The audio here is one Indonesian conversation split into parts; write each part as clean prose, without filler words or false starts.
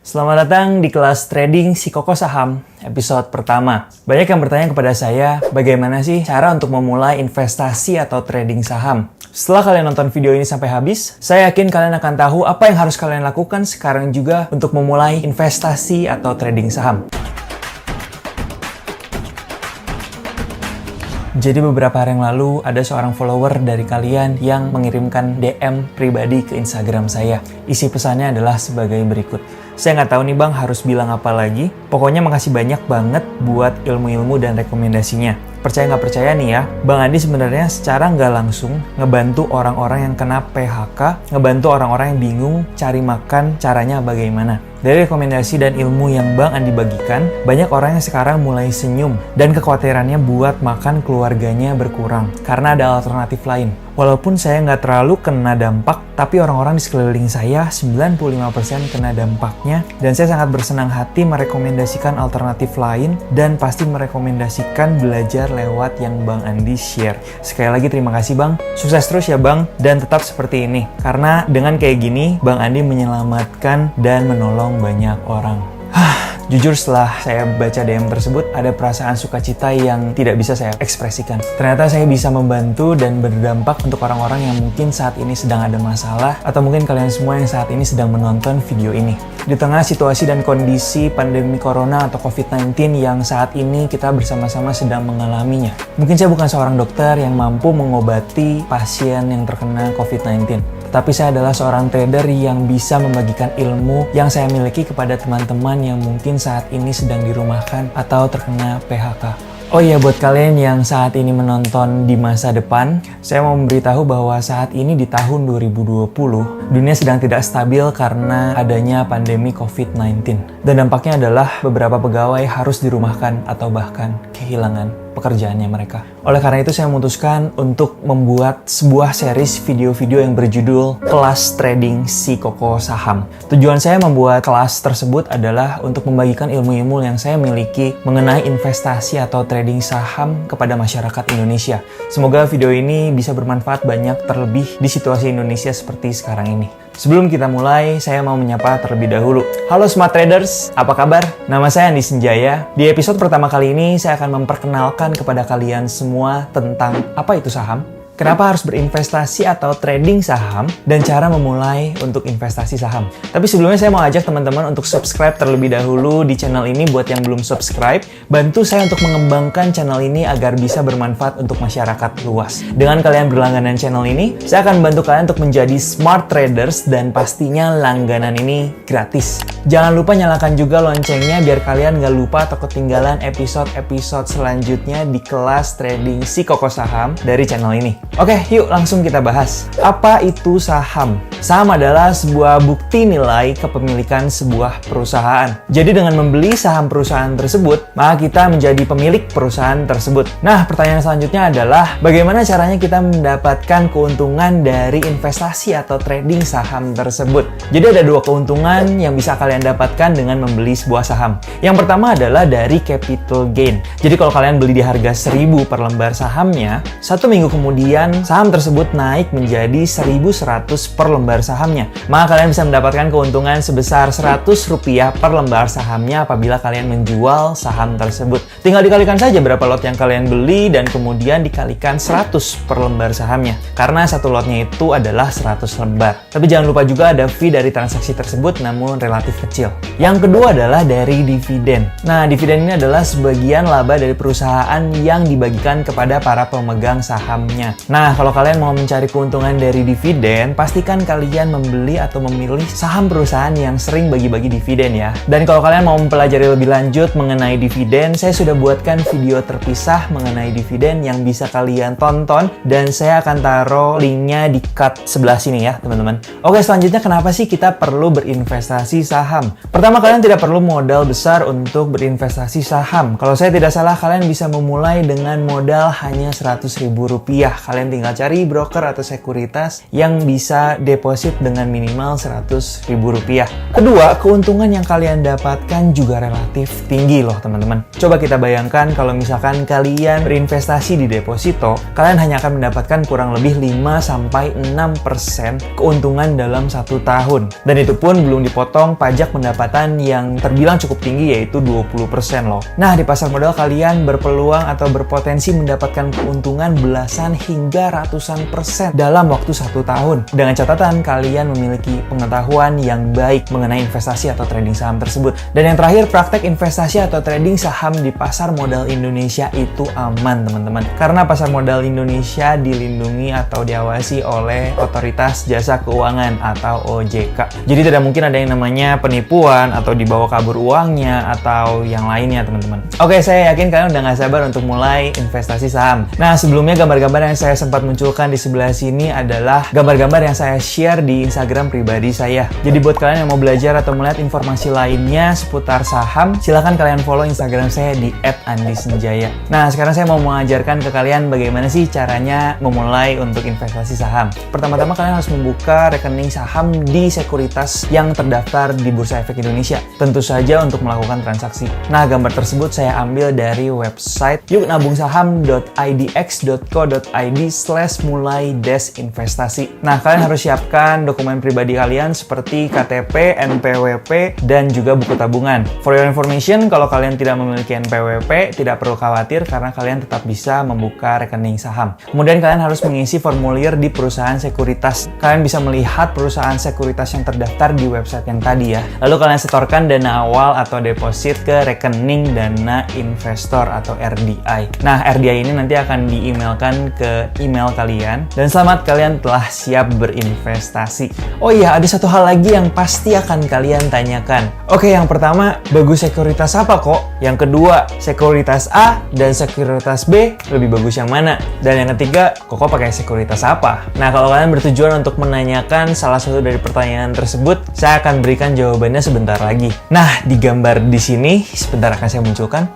Selamat datang di kelas trading si Koko Saham episode pertama. Banyak yang bertanya kepada saya, bagaimana sih cara untuk memulai investasi atau trading saham? Setelah kalian nonton video ini sampai habis, saya yakin kalian akan tahu apa yang harus kalian lakukan sekarang juga untuk memulai investasi atau trading saham. Jadi beberapa hari yang lalu ada seorang follower dari kalian yang mengirimkan DM pribadi ke Instagram saya. Isi pesannya adalah sebagai berikut. Saya nggak tahu nih bang harus bilang apa lagi. Pokoknya makasih banyak banget buat ilmu-ilmu dan rekomendasinya. Percaya nggak percaya nih ya, Bang Andi sebenarnya secara nggak langsung ngebantu orang-orang yang kena PHK, ngebantu orang-orang yang bingung cari makan caranya bagaimana. Dari rekomendasi dan ilmu yang Bang Andi bagikan, banyak orang yang sekarang mulai senyum dan kekhawatirannya buat makan keluarganya berkurang karena ada alternatif lain. Walaupun saya nggak terlalu kena dampak, tapi orang-orang di sekeliling saya 95% kena dampaknya dan saya sangat bersenang hati merekomendasikan alternatif lain dan pasti merekomendasikan belajar lewat yang Bang Andi share. Sekali lagi terima kasih Bang, sukses terus ya Bang dan tetap seperti ini. Karena dengan kayak gini, Bang Andi menyelamatkan dan menolong banyak orang. Jujur setelah saya baca DM tersebut, ada perasaan sukacita yang tidak bisa saya ekspresikan. Ternyata saya bisa membantu dan berdampak untuk orang-orang yang mungkin saat ini sedang ada masalah, atau mungkin kalian semua yang saat ini sedang menonton video ini. Di tengah situasi dan kondisi pandemi corona atau COVID-19 yang saat ini kita bersama-sama sedang mengalaminya. Mungkin saya bukan seorang dokter yang mampu mengobati pasien yang terkena COVID-19. Tapi saya adalah seorang trader yang bisa membagikan ilmu yang saya miliki kepada teman-teman yang mungkin saat ini sedang dirumahkan atau terkena PHK. Oh iya, buat kalian yang saat ini menonton di masa depan, saya mau memberitahu bahwa saat ini di tahun 2020, dunia sedang tidak stabil karena adanya pandemi COVID-19. Dan dampaknya adalah beberapa pegawai harus dirumahkan atau bahkan kehilangan pekerjaannya mereka. Oleh karena itu saya memutuskan untuk membuat sebuah series video-video yang berjudul Kelas Trading si Koko Saham. Tujuan saya membuat kelas tersebut adalah untuk membagikan ilmu-ilmu yang saya miliki mengenai investasi atau trading saham kepada masyarakat Indonesia. Semoga video ini bisa bermanfaat banyak terlebih di situasi Indonesia seperti sekarang ini. Sebelum kita mulai, saya mau menyapa terlebih dahulu. Halo Smart Traders, apa kabar? Nama saya Andi Senjaya. Di episode pertama kali ini, saya akan memperkenalkan kepada kalian semua tentang apa itu saham, kenapa harus berinvestasi atau trading saham, dan cara memulai untuk investasi saham. Tapi sebelumnya saya mau ajak teman-teman untuk subscribe terlebih dahulu di channel ini buat yang belum subscribe. Bantu saya untuk mengembangkan channel ini agar bisa bermanfaat untuk masyarakat luas. Dengan kalian berlangganan channel ini, saya akan bantu kalian untuk menjadi smart traders dan pastinya langganan ini gratis. Jangan lupa nyalakan juga loncengnya biar kalian nggak lupa atau ketinggalan episode-episode selanjutnya di kelas trading si Koko Saham dari channel ini. Oke, yuk langsung kita bahas. Apa itu saham? Saham adalah sebuah bukti nilai kepemilikan sebuah perusahaan. Jadi dengan membeli saham perusahaan tersebut, maka kita menjadi pemilik perusahaan tersebut. Nah, pertanyaan selanjutnya adalah bagaimana caranya kita mendapatkan keuntungan dari investasi atau trading saham tersebut? Jadi ada dua keuntungan yang bisa kalian dapatkan dengan membeli sebuah saham. Yang pertama adalah dari capital gain. Jadi kalau kalian beli di harga 1.000 per lembar sahamnya, 1 minggu kemudian saham tersebut naik menjadi 1.100 per lembar sahamnya. Maka kalian bisa mendapatkan keuntungan sebesar Rp100 per lembar sahamnya apabila kalian menjual saham tersebut. Tinggal dikalikan saja berapa lot yang kalian beli dan kemudian dikalikan 100 per lembar sahamnya. Karena satu lotnya itu adalah 100 lembar. Tapi jangan lupa juga ada fee dari transaksi tersebut namun relatif kecil. Yang kedua adalah dari dividen. Nah, dividen ini adalah sebagian laba dari perusahaan yang dibagikan kepada para pemegang sahamnya. Nah, kalau kalian mau mencari keuntungan dari dividen, pastikan kalian membeli atau memilih saham perusahaan yang sering bagi-bagi dividen ya. Dan kalau kalian mau mempelajari lebih lanjut mengenai dividen, saya sudah buatkan video terpisah mengenai dividen yang bisa kalian tonton dan saya akan taruh linknya di card sebelah sini ya, teman-teman. Oke, selanjutnya kenapa sih kita perlu berinvestasi saham? Pertama, kalian tidak perlu modal besar untuk berinvestasi saham. Kalau saya tidak salah, kalian bisa memulai dengan modal hanya Rp100.000. Kalian tinggal cari broker atau sekuritas yang bisa deposit dengan minimal Rp100.000. Kedua, keuntungan yang kalian dapatkan juga relatif tinggi loh teman-teman. Coba kita bayangkan kalau misalkan kalian berinvestasi di deposito, kalian hanya akan mendapatkan kurang lebih 5-6% keuntungan dalam 1 tahun. Dan itu pun belum dipotong pajak pendapatan yang terbilang cukup tinggi, yaitu 20% loh. Nah, di pasar modal kalian berpeluang atau berpotensi mendapatkan keuntungan belasan hingga ratusan persen dalam waktu 1 tahun. Dengan catatan kalian memiliki pengetahuan yang baik mengenai investasi atau trading saham tersebut. Dan yang terakhir, praktek investasi atau trading saham di pasar modal Indonesia itu aman teman-teman. Karena pasar modal Indonesia dilindungi atau diawasi oleh Otoritas Jasa Keuangan atau OJK. Jadi tidak mungkin ada yang namanya penipuan atau dibawa kabur uangnya atau yang lainnya teman-teman. Oke, saya yakin kalian udah gak sabar untuk mulai investasi saham. Nah, sebelumnya gambar-gambar yang saya sempat munculkan di sebelah sini adalah gambar-gambar yang saya share di Instagram pribadi saya. Jadi buat kalian yang mau belajar atau melihat informasi lainnya seputar saham, silahkan kalian follow Instagram saya di @andisenjaya. Nah, sekarang saya mau mengajarkan ke kalian bagaimana sih caranya memulai untuk investasi saham. Pertama-tama kalian harus membuka rekening saham di sekuritas yang terdaftar di Bursa Efek Indonesia. Tentu saja untuk melakukan transaksi. Nah, gambar tersebut saya ambil dari website yuknabungsaham.idx.co.id/mulai-investasi. Nah, kalian harus siapkan dokumen pribadi kalian seperti KTP, NPWP, dan juga buku tabungan. For your information, kalau kalian tidak memiliki NPWP, tidak perlu khawatir karena kalian tetap bisa membuka rekening saham. Kemudian kalian harus mengisi formulir di perusahaan sekuritas. Kalian bisa melihat perusahaan sekuritas yang terdaftar di website yang tadi ya. Lalu kalian setorkan dana awal atau deposit ke rekening dana investor atau RDI. Nah, RDI ini nanti akan di-emailkan ke email kalian. Dan selamat, kalian telah siap berinvestasi. Oh iya, ada satu hal lagi yang pasti akan kalian tanyakan. Oke, yang pertama, bagus sekuritas apa kok? Yang kedua, sekuritas A dan sekuritas B lebih bagus yang mana? Dan yang ketiga, kok pakai sekuritas apa? Nah, kalau kalian bertujuan untuk menanyakan salah satu dari pertanyaan tersebut, saya akan berikan jawabannya sebentar lagi. Nah, di gambar di sini, sebentar akan saya munculkan.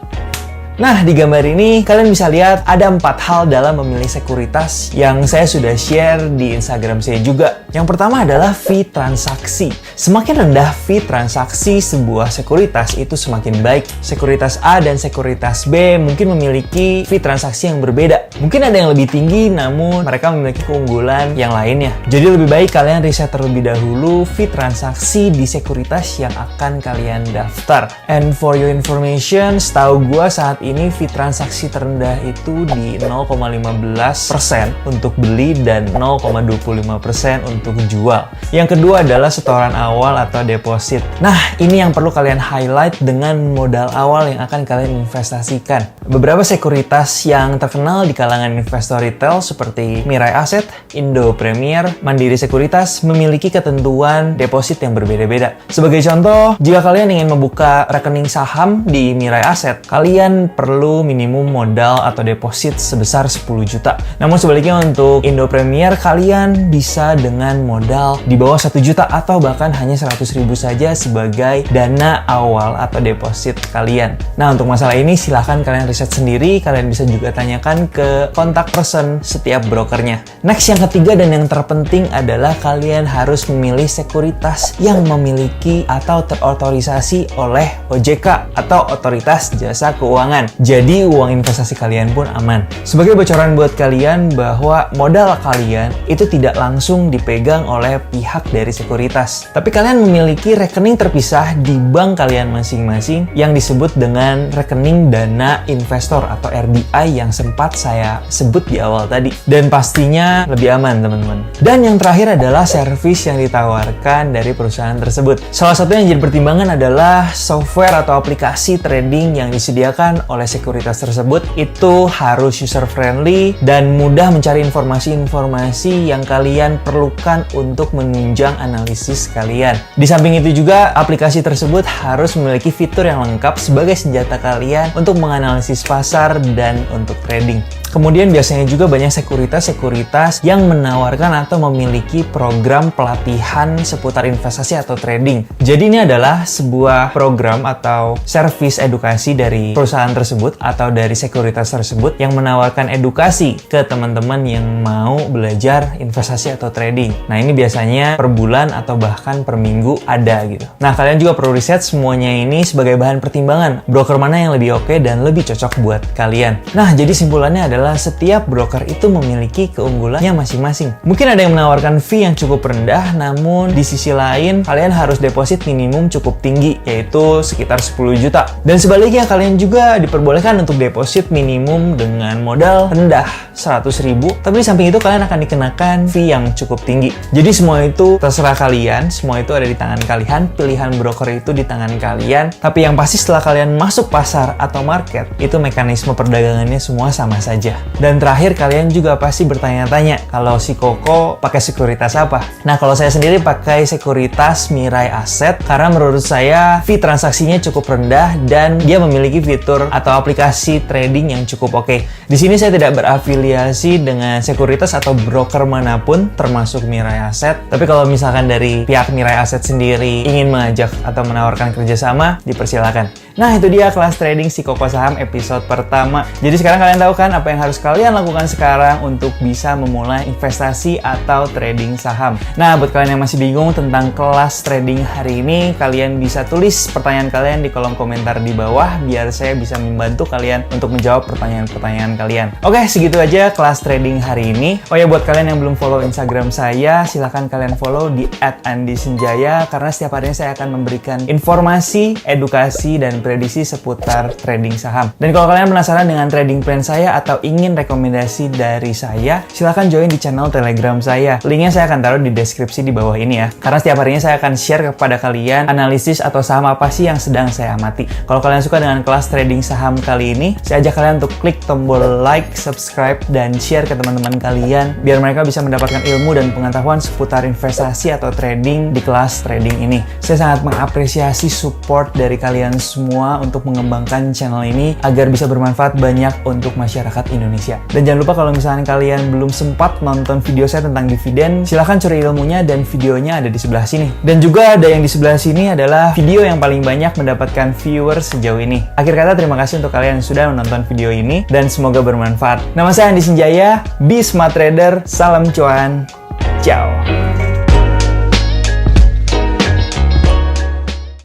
Nah, di gambar ini kalian bisa lihat ada 4 hal dalam memilih sekuritas yang saya sudah share di Instagram saya juga. Yang pertama adalah fee transaksi. Semakin rendah fee transaksi sebuah sekuritas itu semakin baik. Sekuritas A dan sekuritas B mungkin memiliki fee transaksi yang berbeda. Mungkin ada yang lebih tinggi namun mereka memiliki keunggulan yang lainnya. Jadi lebih baik kalian riset terlebih dahulu fee transaksi di sekuritas yang akan kalian daftar. And for your information, setahu gua saat ini fee transaksi terendah itu di 0,15% untuk beli dan 0,25% untuk jual. Yang kedua adalah setoran awal atau deposit. Nah, ini yang perlu kalian highlight dengan modal awal yang akan kalian investasikan. Beberapa sekuritas yang terkenal di kalangan investor retail seperti Mirai Asset, Indo Premier, Mandiri Sekuritas memiliki ketentuan deposit yang berbeda-beda. Sebagai contoh, jika kalian ingin membuka rekening saham di Mirai Asset, kalian perlu minimum modal atau deposit sebesar 10 juta. Namun sebaliknya untuk Indo Premier, kalian bisa dengan modal di bawah 1 juta atau bahkan hanya 100.000 saja sebagai dana awal atau deposit kalian. Nah, untuk masalah ini silahkan kalian riset sendiri, kalian bisa juga tanyakan ke kontak person setiap brokernya. Next, yang ketiga dan yang terpenting adalah kalian harus memilih sekuritas yang memiliki atau terotorisasi oleh OJK atau Otoritas Jasa Keuangan. Jadi uang investasi kalian pun aman. Sebagai bocoran buat kalian bahwa modal kalian itu tidak langsung dipegang oleh pihak dari sekuritas. Tapi kalian memiliki rekening terpisah di bank kalian masing-masing yang disebut dengan rekening dana investor atau RDI yang sempat saya sebut di awal tadi. Dan pastinya lebih aman teman-teman. Dan yang terakhir adalah servis yang ditawarkan dari perusahaan tersebut. Salah satu yang jadi pertimbangan adalah software atau aplikasi trading yang disediakan oleh sekuritas tersebut itu harus user friendly dan mudah mencari informasi-informasi yang kalian perlukan untuk menunjang analisis kalian. Di samping itu juga aplikasi tersebut harus memiliki fitur yang lengkap sebagai senjata kalian untuk menganalisis pasar dan untuk trading. Kemudian biasanya juga banyak sekuritas-sekuritas yang menawarkan atau memiliki program pelatihan seputar investasi atau trading. Jadi ini adalah sebuah program atau service edukasi dari perusahaan tersebut tersebut atau dari sekuritas tersebut yang menawarkan edukasi ke teman-teman yang mau belajar investasi atau trading. Nah, ini biasanya per bulan atau bahkan per minggu ada gitu. Nah, kalian juga perlu riset semuanya ini sebagai bahan pertimbangan. Broker mana yang lebih oke dan lebih cocok buat kalian. Nah, jadi simpulannya adalah setiap broker itu memiliki keunggulannya masing-masing. Mungkin ada yang menawarkan fee yang cukup rendah, namun di sisi lain kalian harus deposit minimum cukup tinggi, yaitu sekitar 10 juta. Dan sebaliknya, kalian juga diperbolehkan untuk deposit minimum dengan modal rendah 100.000, tapi di samping itu kalian akan dikenakan fee yang cukup tinggi. Jadi semua itu terserah kalian, semua itu ada di tangan kalian, pilihan broker itu di tangan kalian. Tapi yang pasti setelah kalian masuk pasar atau market, itu mekanisme perdagangannya semua sama saja. Dan terakhir, kalian juga pasti bertanya-tanya, kalau si Koko pakai sekuritas apa? Nah, kalau saya sendiri pakai sekuritas Mirai Asset, karena menurut saya fee transaksinya cukup rendah dan dia memiliki fitur atau aplikasi trading yang cukup oke. Di sini saya tidak berafiliasi dengan sekuritas atau broker manapun, termasuk Mirai Asset. Tapi kalau misalkan dari pihak Mirai Asset sendiri ingin mengajak atau menawarkan kerjasama, dipersilakan. Nah, itu dia kelas trading si Koko Saham episode pertama. Jadi sekarang kalian tahu kan apa yang harus kalian lakukan sekarang untuk bisa memulai investasi atau trading saham. Nah, buat kalian yang masih bingung tentang kelas trading hari ini, kalian bisa tulis pertanyaan kalian di kolom komentar di bawah biar saya bisa membantu kalian untuk menjawab pertanyaan-pertanyaan kalian. Oke, segitu aja kelas trading hari ini. Oh ya, buat kalian yang belum follow Instagram saya, silahkan kalian follow di @andisenjaya karena setiap harinya saya akan memberikan informasi, edukasi, dan prediksi seputar trading saham. Dan kalau kalian penasaran dengan trading plan saya atau ingin rekomendasi dari saya, silahkan join di channel Telegram saya. Linknya saya akan taruh di deskripsi di bawah ini ya. Karena setiap harinya saya akan share kepada kalian analisis atau saham apa sih yang sedang saya amati. Kalau kalian suka dengan kelas trading saham kali ini, saya ajak kalian untuk klik tombol like, subscribe, dan share ke teman-teman kalian biar mereka bisa mendapatkan ilmu dan pengetahuan seputar investasi atau trading di kelas trading ini. Saya sangat mengapresiasi support dari kalian semua untuk mengembangkan channel ini agar bisa bermanfaat banyak untuk masyarakat Indonesia. Dan jangan lupa kalau misalnya kalian belum sempat nonton video saya tentang dividen, silahkan curi ilmunya dan videonya ada di sebelah sini. Dan juga ada yang di sebelah sini adalah video yang paling banyak mendapatkan viewers sejauh ini. Akhir kata, terima kasih untuk kalian yang sudah menonton video ini dan semoga bermanfaat. Nama saya Andi Senjaya, Be Smart Trader, salam cuan, ciao.